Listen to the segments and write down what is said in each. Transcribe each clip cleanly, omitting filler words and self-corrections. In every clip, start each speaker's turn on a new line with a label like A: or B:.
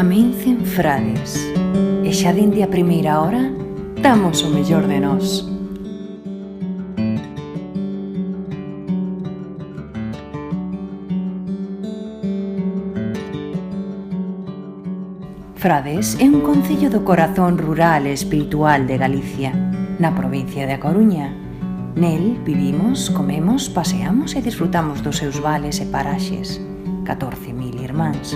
A: Amencen frades, e xa dende a primeira hora damos o mellor de nós. Frades é un concello do corazón rural e espiritual de Galicia, na provincia de A Coruña. Nel vivimos, comemos, paseamos e disfrutamos dos seus vales e paraxes, 14.000 irmáns.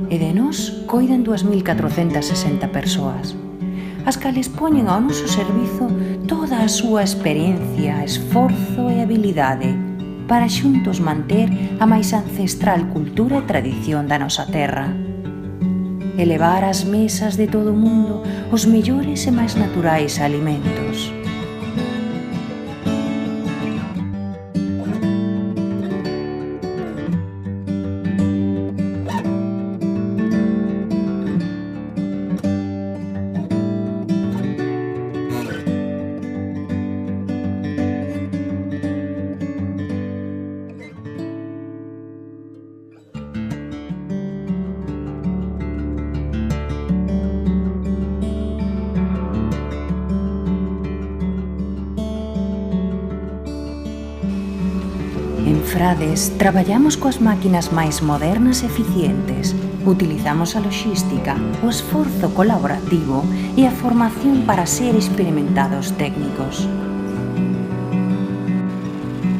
A: E de nós coidan 2.460 persoas, as cales poñen ao noso servizo toda a súa experiencia, esforzo e habilidade para xuntos manter a máis ancestral cultura e tradición da nosa terra. Elevar ás mesas de todo o mundo os mellores e máis naturais alimentos. En Frades traballamos coas máquinas máis modernas e eficientes. Utilizamos a loxística, o esforzo colaborativo e a formación para ser experimentados técnicos.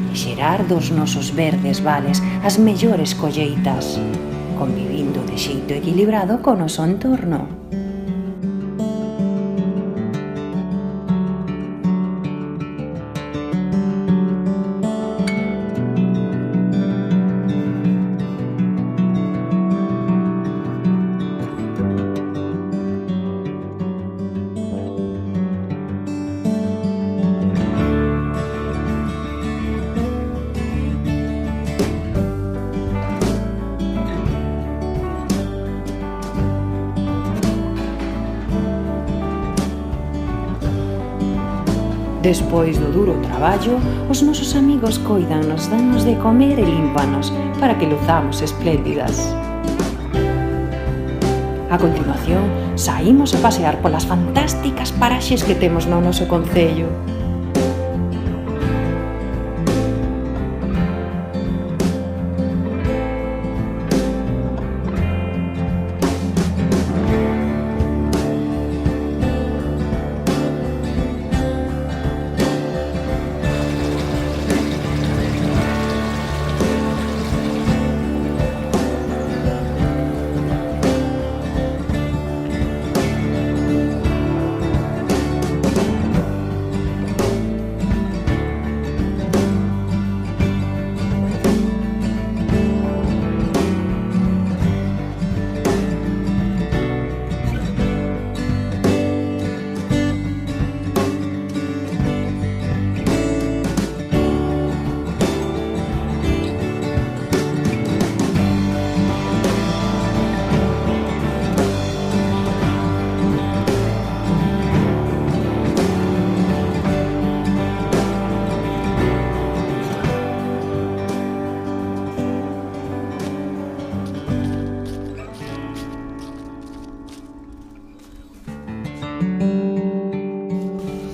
A: E xerar dos nosos verdes vales as mellores colleitas, convivindo de xeito equilibrado co noso entorno. Despois do duro traballo, os nosos amigos coidanos, dannos de comer e límpanos para que luzamos espléndidas. A continuación, saímos a pasear polas fantásticas paraxes que temos no noso concello.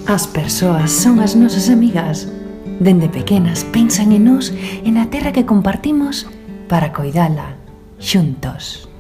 A: As persoas son as nosas amigas. Dende pequenas pensan en nós e na terra que compartimos para coidala xuntos.